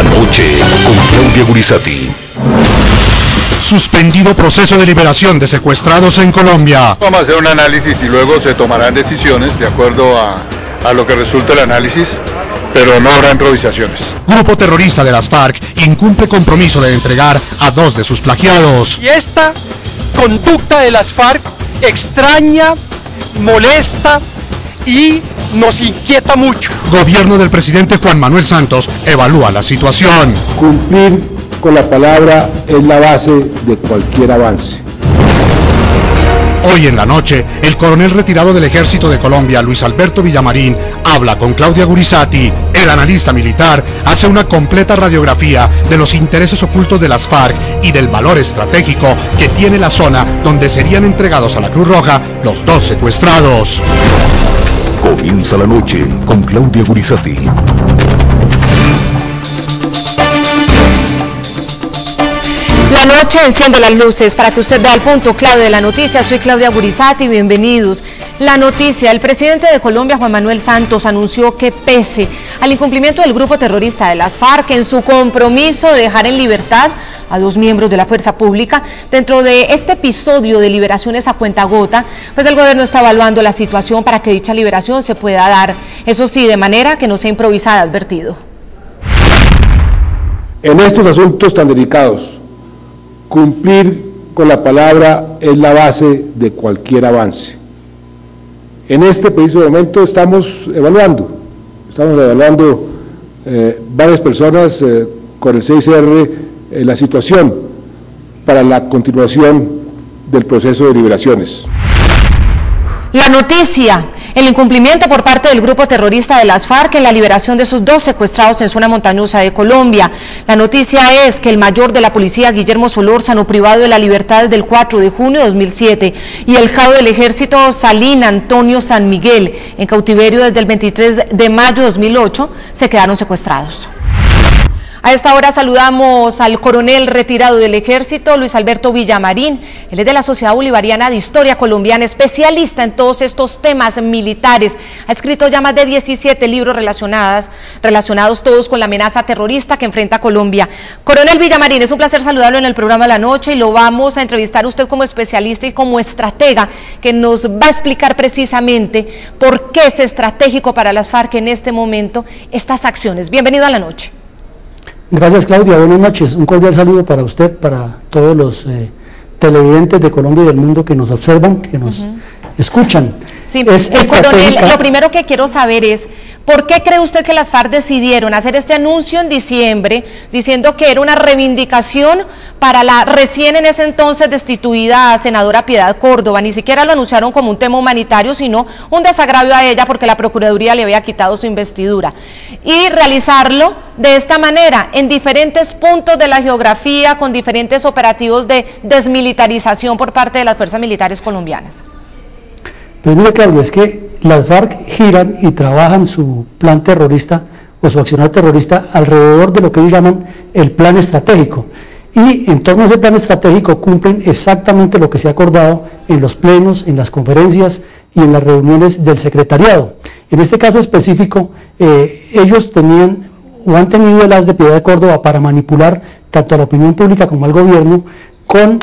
La noche con Claudia Gurizati. Suspendido proceso de liberación de secuestrados en Colombia. Vamos a hacer un análisis y luego se tomarán decisiones de acuerdo a lo que resulte el análisis, pero no habrá improvisaciones. Grupo terrorista de las FARC incumple compromiso de entregar a 2 de sus plagiados. Y esta conducta de las FARC extraña, molesta y nos inquieta mucho. Gobierno del presidente Juan Manuel Santos evalúa la situación. Cumplir con la palabra es la base de cualquier avance. Hoy en la noche, el coronel retirado del Ejército de Colombia, Luis Alberto Villamarín, habla con Claudia Gurizati. El analista militar hace una completa radiografía de los intereses ocultos de las FARC y del valor estratégico que tiene la zona donde serían entregados a la Cruz Roja los 2 secuestrados. Comienza la noche con Claudia Gurizati. La noche enciende las luces para que usted vea el punto clave de la noticia. Soy Claudia Gurizati, bienvenidos. La noticia: el presidente de Colombia, Juan Manuel Santos, anunció que pese al incumplimiento del grupo terrorista de las FARC en su compromiso de dejar en libertad a 2 miembros de la fuerza pública, dentro de este episodio de liberaciones a cuentagota, pues el gobierno está evaluando la situación para que dicha liberación se pueda dar, eso sí, de manera que no sea improvisada, advertido. En estos asuntos tan delicados, cumplir con la palabra es la base de cualquier avance. En este preciso momento estamos evaluando varias personas con el 6R la situación para la continuación del proceso de liberaciones. La noticia: el incumplimiento por parte del grupo terrorista de las FARC en la liberación de sus 2 secuestrados en zona montañosa de Colombia. La noticia es que el mayor de la policía, Guillermo Solórzano, privado de la libertad desde el 4 de junio de 2007, y el cabo del ejército Salín Antonio San Miguel, en cautiverio desde el 23 de mayo de 2008, se quedaron secuestrados. A esta hora saludamos al coronel retirado del Ejército, Luis Alberto Villamarín. Él es de la Sociedad Bolivariana de Historia Colombiana, especialista en todos estos temas militares. Ha escrito ya más de 17 libros relacionados todos con la amenaza terrorista que enfrenta Colombia. Coronel Villamarín, es un placer saludarlo en el programa La Noche y lo vamos a entrevistar a usted como especialista y como estratega, que nos va a explicar precisamente por qué es estratégico para las FARC en este momento estas acciones. Bienvenido a La Noche. Gracias, Claudia, buenas noches. Un cordial saludo para usted, para todos los televidentes de Colombia y del mundo que nos observan, que nos escuchan. Sí, coronel, lo primero que quiero saber es, ¿por qué cree usted que las FARC decidieron hacer este anuncio en diciembre, diciendo que era una reivindicación para la recién en ese entonces destituida senadora Piedad Córdoba? Ni siquiera lo anunciaron como un tema humanitario, sino un desagravio a ella porque la Procuraduría le había quitado su investidura. Y realizarlo de esta manera, en diferentes puntos de la geografía, con diferentes operativos de desmilitarización por parte de las fuerzas militares colombianas. Pues mire, Claudia, es que las FARC giran y trabajan su plan terrorista o su accionar terrorista alrededor de lo que ellos llaman el plan estratégico. Y en torno a ese plan estratégico cumplen exactamente lo que se ha acordado en los plenos, en las conferencias y en las reuniones del secretariado. En este caso específico, ellos tenían o han tenido el as de Piedad de Córdoba para manipular tanto a la opinión pública como al gobierno con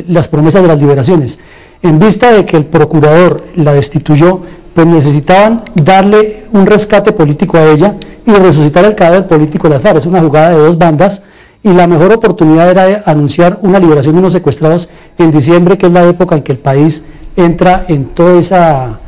las promesas de las liberaciones. En vista de que el procurador la destituyó, pues necesitaban darle un rescate político a ella y resucitar el cadáver político de las FARC. Es una jugada de 2 bandas y la mejor oportunidad era anunciar una liberación de unos secuestrados en diciembre, que es la época en que el país entra en toda esa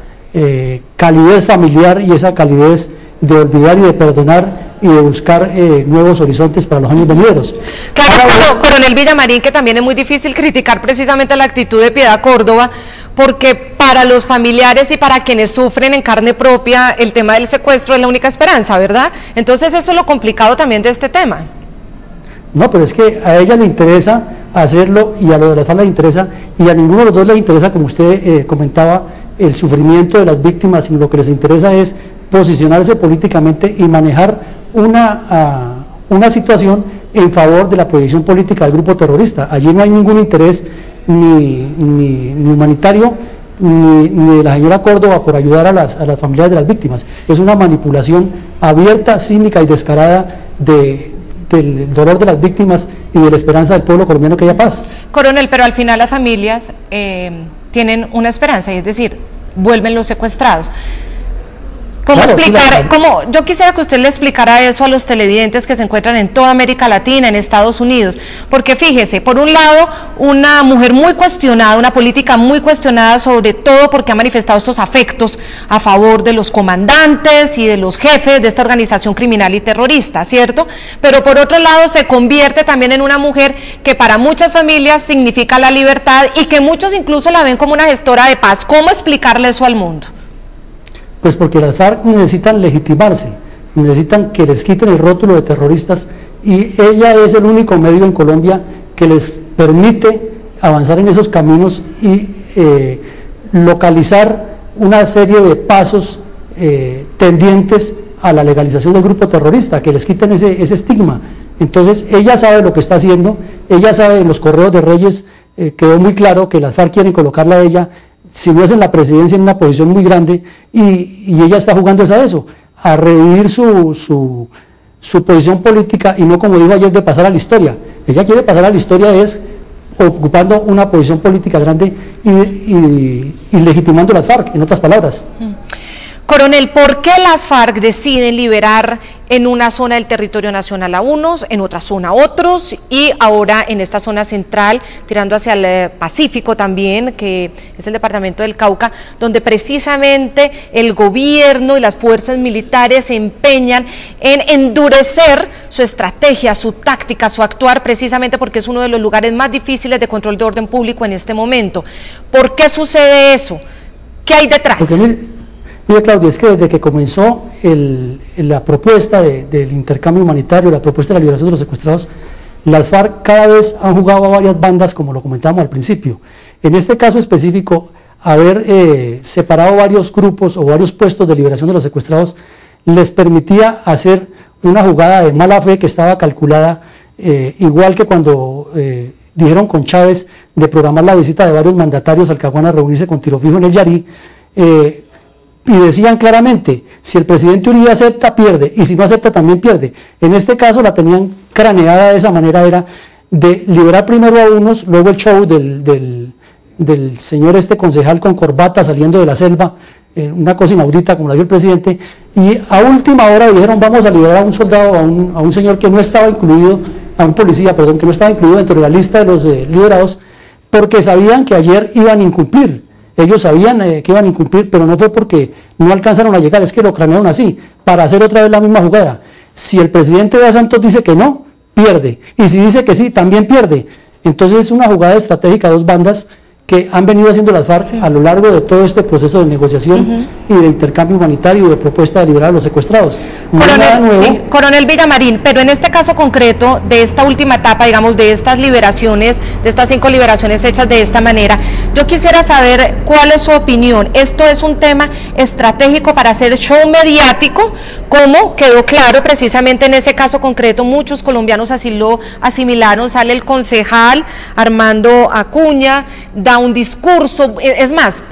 calidez familiar y esa calidez de olvidar y de perdonar y de buscar nuevos horizontes para los años venideros. Claro, coronel Villamarín, que también es muy difícil criticar precisamente la actitud de Piedad Córdoba, porque para los familiares y para quienes sufren en carne propia el tema del secuestro es la única esperanza, ¿verdad? Entonces eso es lo complicado también de este tema. No, pero es que a ella le interesa hacerlo y a lo de las FARC le interesa, y a ninguno de los dos le interesa, como usted comentaba, el sufrimiento de las víctimas, sino lo que les interesa es posicionarse políticamente y manejar una situación en favor de la proyección política del grupo terrorista. Allí no hay ningún interés ni humanitario ni de la señora Córdoba por ayudar a las familias de las víctimas. Es una manipulación abierta, cínica y descarada de del dolor de las víctimas y de la esperanza del pueblo colombiano que haya paz. Coronel, pero al final las familias tienen una esperanza, y es decir, vuelven los secuestrados. ¿Cómo claro, explicar? Yo quisiera que usted le explicara eso a los televidentes que se encuentran en toda América Latina, en Estados Unidos, porque fíjese, por un lado, una mujer muy cuestionada, una política muy cuestionada, sobre todo porque ha manifestado estos afectos a favor de los comandantes y de los jefes de esta organización criminal y terrorista, ¿cierto? Pero por otro lado se convierte también en una mujer que para muchas familias significa la libertad y que muchos incluso la ven como una gestora de paz. ¿Cómo explicarle eso al mundo? Pues porque las FARC necesitan legitimarse, necesitan que les quiten el rótulo de terroristas, y ella es el único medio en Colombia que les permite avanzar en esos caminos y localizar una serie de pasos tendientes a la legalización del grupo terrorista, que les quiten ese estigma. Entonces ella sabe lo que está haciendo, ella sabe, en los correos de Reyes quedó muy claro que las FARC quieren colocarla a ella, si no es en la presidencia, en una posición muy grande, y ella está jugando a eso, a revivir su posición política, y no, como dijo ayer, de pasar a la historia. Ella quiere pasar a la historia es ocupando una posición política grande y legitimando las FARC, en otras palabras. Coronel, ¿por qué las FARC deciden liberar en una zona del territorio nacional a unos, en otra zona a otros, y ahora en esta zona central, tirando hacia el Pacífico también, que es el departamento del Cauca, donde precisamente el gobierno y las fuerzas militares se empeñan en endurecer su estrategia, su táctica, su actuar, precisamente porque es uno de los lugares más difíciles de control de orden público en este momento? ¿Por qué sucede eso? ¿Qué hay detrás? Mire, Claudia, es que desde que comenzó la propuesta del intercambio humanitario, la propuesta de la liberación de los secuestrados, las FARC cada vez han jugado a varias bandas, como lo comentábamos al principio. En este caso específico, haber separado varios grupos o varios puestos de liberación de los secuestrados les permitía hacer una jugada de mala fe que estaba calculada, igual que cuando dijeron con Chávez de programar la visita de varios mandatarios al Caguán a reunirse con tiro fijo en el Yarí, y decían claramente, si el presidente Uribe acepta, pierde, y si no acepta, también pierde. En este caso la tenían craneada de esa manera, era de liberar primero a unos, luego el show del señor concejal con corbata saliendo de la selva, una cosa inaudita como la dio el presidente, y a última hora dijeron vamos a liberar a un soldado, a un señor que no estaba incluido, a un policía, perdón, que no estaba incluido dentro de la lista de los liberados, porque sabían que ayer iban a incumplir. Ellos sabían que iban a incumplir, pero no fue porque no alcanzaron a llegar, es que lo cranearon así, para hacer otra vez la misma jugada. Si el presidente de Santos dice que no, pierde, y si dice que sí, también pierde. Entonces es una jugada estratégica, dos bandas que han venido haciendo las FARC a lo largo de todo este proceso de negociación y de intercambio humanitario y de propuesta de liberar a los secuestrados. Coronel Villamarín, pero en este caso concreto, de esta última etapa, digamos, de estas liberaciones, de estas 5 liberaciones hechas de esta manera, yo quisiera saber cuál es su opinión. ¿Esto es un tema estratégico para hacer show mediático? Como quedó claro precisamente en ese caso concreto, muchos colombianos así lo asimilaron, sale el concejal Armando Acuña, da un discurso, es más,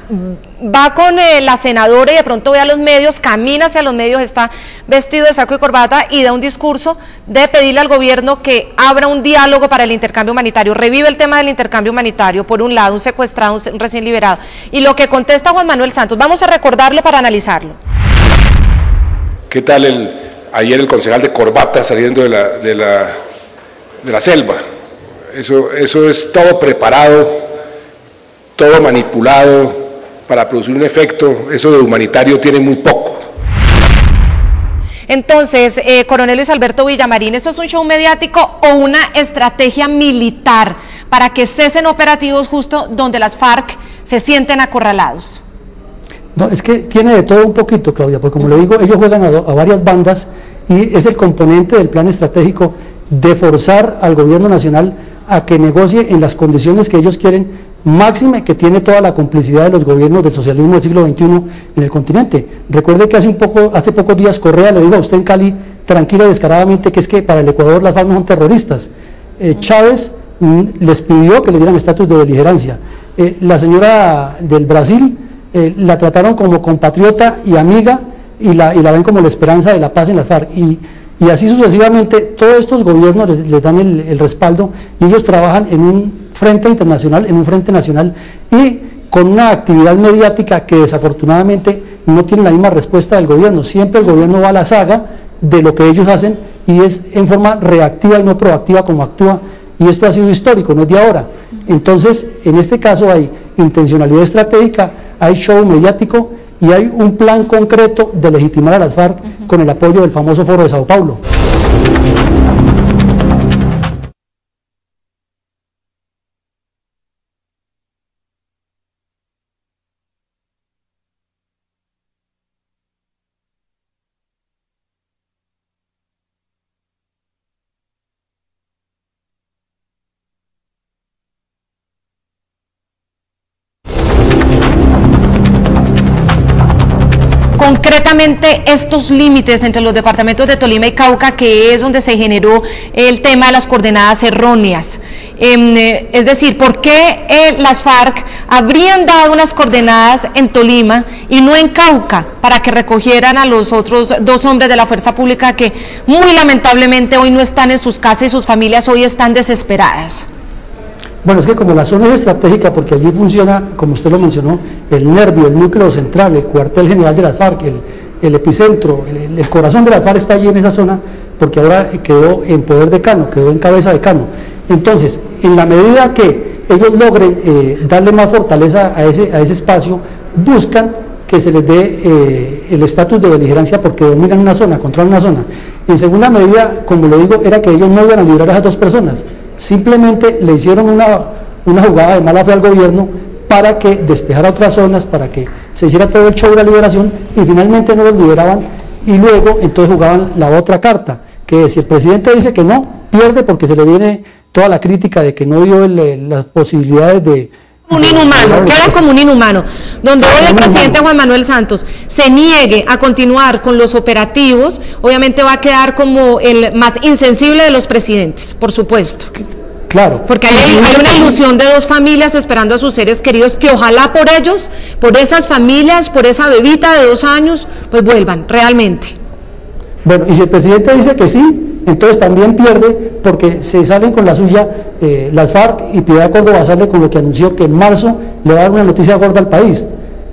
va con la senadora y de pronto ve a los medios, camina hacia los medios, está vestido de saco y corbata y da un discurso de pedirle al gobierno que abra un diálogo para el intercambio humanitario, revive el tema del intercambio humanitario, por un lado, un secuestrado, un recién liberado, y lo que contesta Juan Manuel Santos, vamos a recordarlo para analizarlo. ¿Qué tal ayer el concejal de corbata saliendo de la selva? Eso es todo preparado, todo manipulado para producir un efecto. Eso de humanitario tiene muy poco. Entonces, coronel Luis Alberto Villamarín, ¿esto es un show mediático o una estrategia militar para que cesen operativos justo donde las FARC se sienten acorralados? No, es que tiene de todo un poquito, Claudia, porque como le digo, ellos juegan a varias bandas y es el componente del plan estratégico de forzar al gobierno nacional a que negocie en las condiciones que ellos quieren, máxime que tiene toda la complicidad de los gobiernos del socialismo del siglo XXI en el continente. Recuerde que hace pocos días Correa le dijo a usted en Cali, tranquila y descaradamente, que es que para el Ecuador las FARC no son terroristas. Chávez les pidió que le dieran estatus de beligerancia. La señora del Brasil la trataron como compatriota y amiga y la ven como la esperanza de la paz en las FARC. Y Y así sucesivamente, todos estos gobiernos les dan el respaldo y ellos trabajan en un frente internacional, en un frente nacional y con una actividad mediática que desafortunadamente no tiene la misma respuesta del gobierno. Siempre el gobierno va a la saga de lo que ellos hacen y es en forma reactiva y no proactiva como actúa, y esto ha sido histórico, no es de ahora. Entonces, en este caso hay intencionalidad estratégica, hay show mediático y hay un plan concreto de legitimar a las FARC con el apoyo del famoso Foro de Sao Paulo. Concretamente, estos límites entre los departamentos de Tolima y Cauca, que es donde se generó el tema de las coordenadas erróneas. Es decir, ¿por qué las FARC habrían dado unas coordenadas en Tolima y no en Cauca para que recogieran a los otros 2 hombres de la fuerza pública que muy lamentablemente hoy no están en sus casas y sus familias hoy están desesperadas? Bueno, es que como la zona es estratégica, porque allí funciona, como usted lo mencionó, el nervio, el núcleo central, el cuartel general de las FARC, el epicentro, el corazón de las FARC está allí en esa zona, porque ahora quedó en poder de Cano, quedó en cabeza de Cano. Entonces, en la medida que ellos logren darle más fortaleza a ese espacio, buscan que se les dé el estatus de beligerancia porque dominan una zona, controlan una zona. En segunda medida, como le digo, era que ellos no iban a liberar a esas 2 personas, simplemente le hicieron una jugada de mala fe al gobierno para que despejara otras zonas, para que se hiciera todo el show de la liberación y finalmente no los liberaban y luego entonces jugaban la otra carta, que si el presidente dice que no, pierde porque se le viene toda la crítica de que no dio las posibilidades de... Un inhumano, queda como un inhumano, donde hoy el presidente Juan Manuel Santos se niegue a continuar con los operativos, obviamente va a quedar como el más insensible de los presidentes, por supuesto. Claro. Porque hay una ilusión de 2 familias esperando a sus seres queridos que ojalá por ellos, por esas familias, por esa bebita de 2 años, pues vuelvan, realmente. Bueno, y si el presidente dice que sí, entonces también pierde porque se salen con la suya las FARC y Piedad Córdoba sale con lo que anunció que en marzo le va a dar una noticia gorda al país.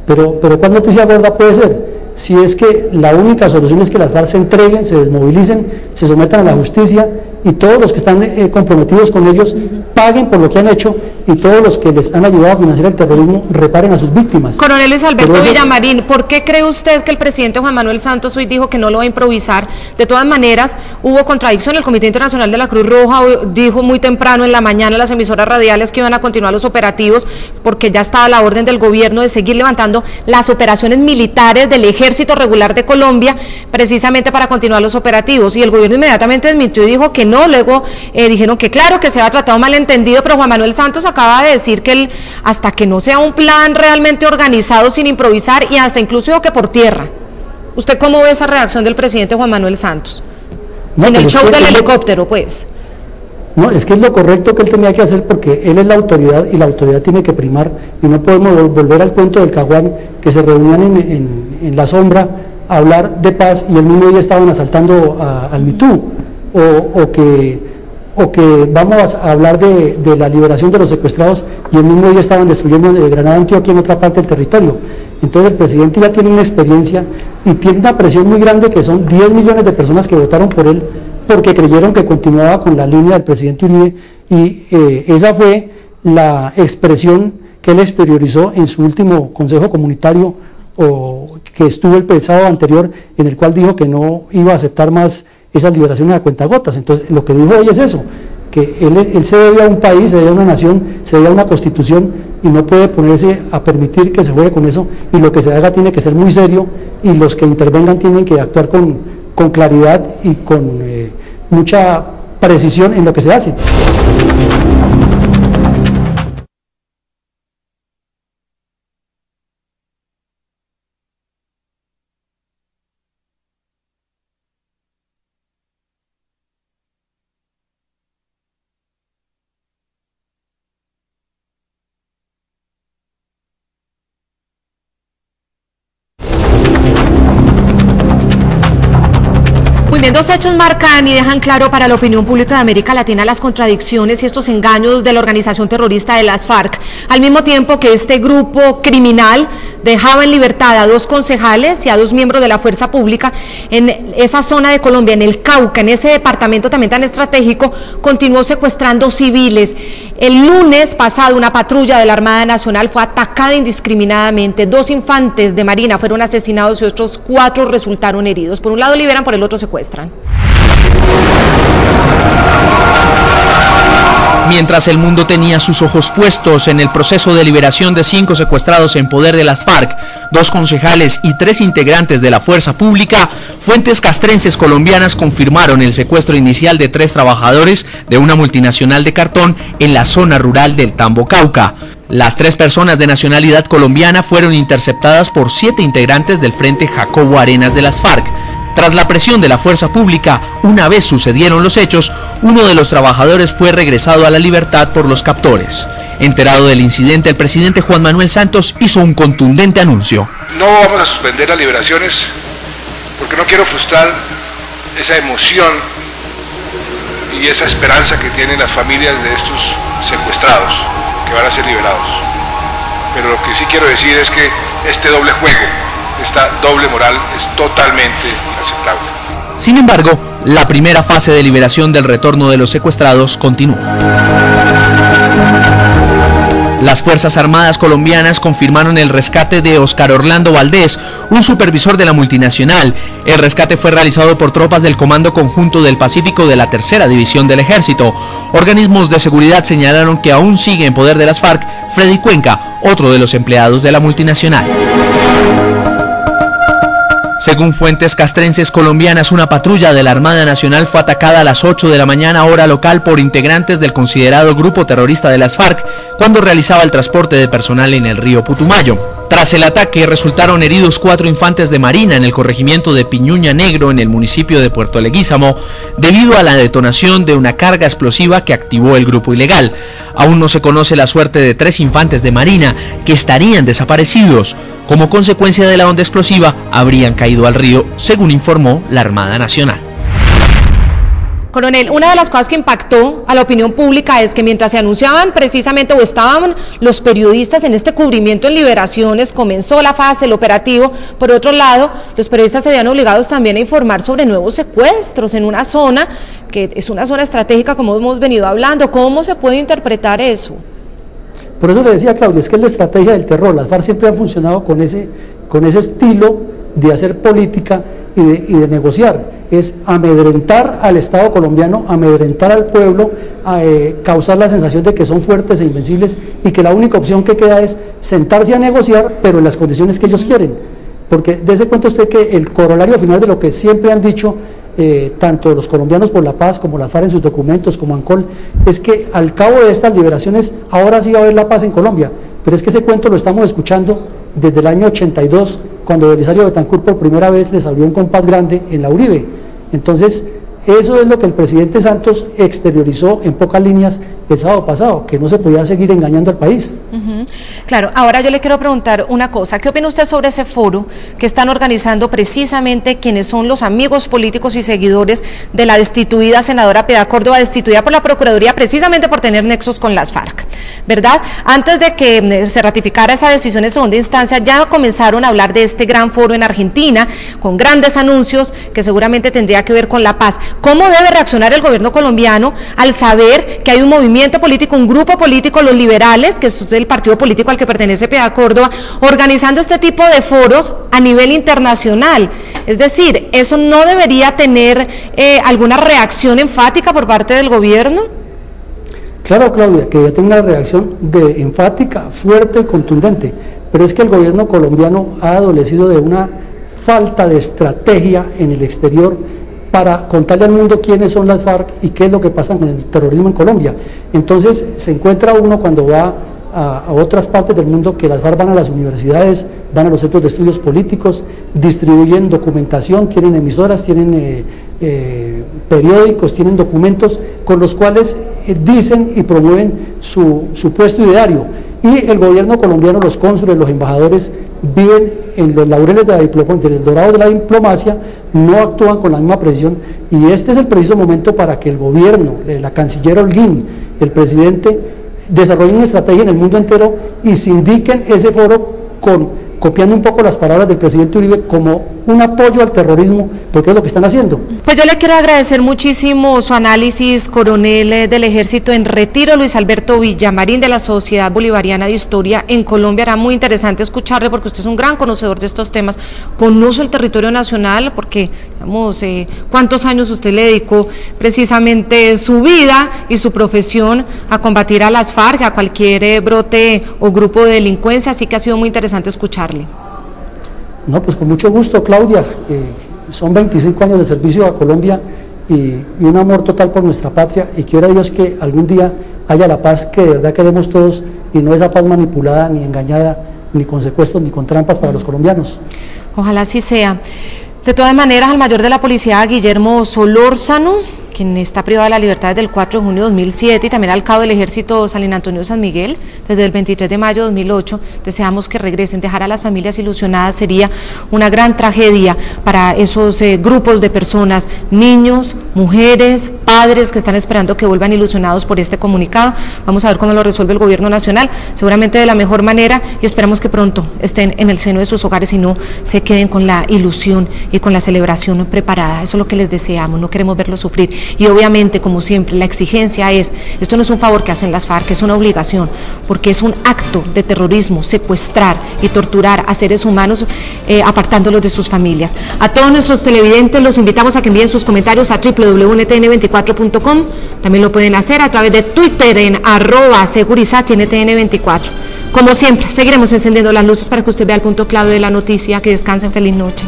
Pero ¿cuál noticia gorda puede ser? Si es que la única solución es que las FARC se entreguen, se desmovilicen, se sometan a la justicia y todos los que están comprometidos con ellos paguen por lo que han hecho y todos los que les han ayudado a financiar el terrorismo reparen a sus víctimas. Coronel Luis Alberto Villamarín, ¿por qué cree usted que el presidente Juan Manuel Santos hoy dijo que no lo va a improvisar? De todas maneras, hubo contradicción. El Comité Internacional de la Cruz Roja dijo muy temprano en la mañana en las emisoras radiales que iban a continuar los operativos porque ya estaba la orden del gobierno de seguir levantando las operaciones militares del Ejército Regular de Colombia precisamente para continuar los operativos, y el gobierno inmediatamente desmintió y dijo que no. Luego dijeron que claro, que se había tratado malentendido, pero Juan Manuel Santos acaba de decir que él, hasta que no sea un plan realmente organizado sin improvisar, y hasta incluso dijo que por tierra. ¿Usted cómo ve esa reacción del presidente Juan Manuel Santos? No, sin el show del helicóptero, pues. No, es que es lo correcto que él tenía que hacer porque él es la autoridad y la autoridad tiene que primar y no podemos volver al cuento del Caguán que se reunían en la sombra a hablar de paz y el mismo día estaban asaltando al Mitú o que vamos a hablar de la liberación de los secuestrados y el mismo día estaban destruyendo Granada, Antioquia, en otra parte del territorio. Entonces el presidente ya tiene una experiencia y tiene una presión muy grande que son 10 millones de personas que votaron por él porque creyeron que continuaba con la línea del presidente Uribe y esa fue la expresión que él exteriorizó en su último consejo comunitario que estuvo el sábado anterior, en el cual dijo que no iba a aceptar más esas liberaciones a cuentagotas. Entonces lo que dijo hoy es eso, que él se debe a un país, se debe a una nación, se debe a una constitución y no puede ponerse a permitir que se juegue con eso, y lo que se haga tiene que ser muy serio y los que intervengan tienen que actuar con claridad y con mucha precisión en lo que se hace. Muy bien, dos hechos marcan y dejan claro para la opinión pública de América Latina las contradicciones y estos engaños de la organización terrorista de las FARC. Al mismo tiempo que este grupo criminal dejaba en libertad a 2 concejales y a 2 miembros de la fuerza pública en esa zona de Colombia, en el Cauca, en ese departamento también tan estratégico, continuó secuestrando civiles. El lunes pasado una patrulla de la Armada Nacional fue atacada indiscriminadamente. 2 infantes de Marina fueron asesinados y otros 4 resultaron heridos. Por un lado liberan, por el otro secuestran. Mientras el mundo tenía sus ojos puestos en el proceso de liberación de 5 secuestrados en poder de las FARC, 2 concejales y 3 integrantes de la fuerza pública, fuentes castrenses colombianas confirmaron el secuestro inicial de 3 trabajadores de una multinacional de cartón en la zona rural del Tambo, Cauca. Las 3 personas de nacionalidad colombiana fueron interceptadas por 7 integrantes del Frente Jacobo Arenas de las FARC. Tras la presión de la fuerza pública, una vez sucedieron los hechos, uno de los trabajadores fue regresado a la libertad por los captores. Enterado del incidente, el presidente Juan Manuel Santos hizo un contundente anuncio. No vamos a suspender las liberaciones porque no quiero frustrar esa emoción y esa esperanza que tienen las familias de estos secuestrados que van a ser liberados. Pero lo que sí quiero decir es que este doble juego, esta doble moral es totalmente inaceptable. Sin embargo, la primera fase de liberación del retorno de los secuestrados continúa. Las Fuerzas Armadas colombianas confirmaron el rescate de Oscar Orlando Valdés, un supervisor de la multinacional. El rescate fue realizado por tropas del Comando Conjunto del Pacífico de la Tercera División del Ejército. Organismos de seguridad señalaron que aún sigue en poder de las FARC Freddy Cuenca, otro de los empleados de la multinacional. Según fuentes castrenses colombianas, una patrulla de la Armada Nacional fue atacada a las 8 de la mañana hora local por integrantes del considerado grupo terrorista de las FARC cuando realizaba el transporte de personal en el río Putumayo. Tras el ataque resultaron heridos 4 infantes de Marina en el corregimiento de Piñuña Negro en el municipio de Puerto Leguízamo debido a la detonación de una carga explosiva que activó el grupo ilegal. Aún no se conoce la suerte de 3 infantes de Marina que estarían desaparecidos. Como consecuencia de la onda explosiva, habrían caído al río, según informó la Armada Nacional. Coronel, una de las cosas que impactó a la opinión pública es que mientras se anunciaban precisamente o estaban los periodistas en este cubrimiento en liberaciones, comenzó la fase, el operativo, por otro lado, los periodistas se veían obligados también a informar sobre nuevos secuestros en una zona que es una zona estratégica como hemos venido hablando. ¿Cómo se puede interpretar eso? Por eso le decía a Claudia, es que es la estrategia del terror. Las FARC siempre han funcionado con ese estilo de hacer política y de negociar. Es amedrentar al Estado colombiano, amedrentar al pueblo, causar la sensación de que son fuertes e invencibles y que la única opción que queda es sentarse a negociar, pero en las condiciones que ellos quieren. Porque dése cuenta usted que el corolario final de lo que siempre han dicho tanto los colombianos por la paz como las FARC en sus documentos, como ANCOL, es que al cabo de estas liberaciones ahora sí va a haber la paz en Colombia, pero es que ese cuento lo estamos escuchando desde el año 82, cuando Belisario Betancur por primera vez les abrió un compás grande en la Uribe. Entonces, eso es lo que el presidente Santos exteriorizó en pocas líneas el sábado pasado, que no se podía seguir engañando al país. Claro, ahora yo le quiero preguntar una cosa, ¿qué opina usted sobre ese foro que están organizando precisamente quienes son los amigos políticos y seguidores de la destituida senadora Piedad Córdoba, destituida por la Procuraduría precisamente por tener nexos con las FARC, ¿verdad? Antes de que se ratificara esa decisión en segunda instancia, ya comenzaron a hablar de este gran foro en Argentina, con grandes anuncios que seguramente tendría que ver con la paz. ¿Cómo debe reaccionar el gobierno colombiano al saber que hay un movimiento político, un grupo político, los liberales, que es el partido político al que pertenece Piedad Córdoba, organizando este tipo de foros a nivel internacional? Es decir, ¿eso no debería tener alguna reacción enfática por parte del gobierno? Claro, Claudia, que ya tiene una reacción enfática, fuerte y contundente, pero es que el gobierno colombiano ha adolecido de una falta de estrategia en el exterior para contarle al mundo quiénes son las FARC y qué es lo que pasa con el terrorismo en Colombia. Entonces se encuentra uno cuando va a otras partes del mundo que las FARC van a las universidades, van a los centros de estudios políticos, distribuyen documentación, tienen emisoras, tienen periódicos, tienen documentos con los cuales dicen y promueven su supuesto ideario. y el gobierno colombiano, los cónsules, los embajadores viven en los laureles de del dorado de la diplomacia, no actúan con la misma precisión, y este es el preciso momento para que el gobierno, la canciller Holguín, el presidente, desarrollen una estrategia en el mundo entero y se indiquen ese foro copiando un poco las palabras del presidente Uribe como un apoyo al terrorismo, porque es lo que están haciendo. Pues yo le quiero agradecer muchísimo su análisis, coronel del Ejército en retiro, Luis Alberto Villamarín, de la Sociedad Bolivariana de Historia en Colombia. Era muy interesante escucharle porque usted es un gran conocedor de estos temas, conoce el territorio nacional, porque, digamos, cuántos años usted le dedicó precisamente su vida y su profesión a combatir a las FARC, a cualquier brote o grupo de delincuencia, así que ha sido muy interesante escucharle. No, pues con mucho gusto, Claudia. Son 25 años de servicio a Colombia y un amor total por nuestra patria, y quiera Dios que algún día haya la paz que de verdad queremos todos, y no esa paz manipulada, ni engañada, ni con secuestros, ni con trampas para los colombianos. Ojalá así sea. De todas maneras, al mayor de la policía, Guillermo Solórzano, quien está privado de la libertad desde el 4 de junio de 2007, y también al cabo del Ejército San Antonio San Miguel desde el 23 de mayo de 2008, deseamos que regresen. Dejar a las familias ilusionadas sería una gran tragedia para esos grupos de personas, niños, mujeres, padres que están esperando que vuelvan ilusionados por este comunicado. Vamos a ver cómo lo resuelve el gobierno nacional, seguramente de la mejor manera, y esperamos que pronto estén en el seno de sus hogares y no se queden con la ilusión y con la celebración preparada. Eso es lo que les deseamos, no queremos verlos sufrir. Y obviamente, como siempre, la exigencia es, esto no es un favor que hacen las FARC, es una obligación, porque es un acto de terrorismo, secuestrar y torturar a seres humanos apartándolos de sus familias. A todos nuestros televidentes los invitamos a que envíen sus comentarios a www.ntn24.com, también lo pueden hacer a través de Twitter en @segurizatntn24. Como siempre, seguiremos encendiendo las luces para que usted vea el punto clave de la noticia. Que descansen, feliz noche.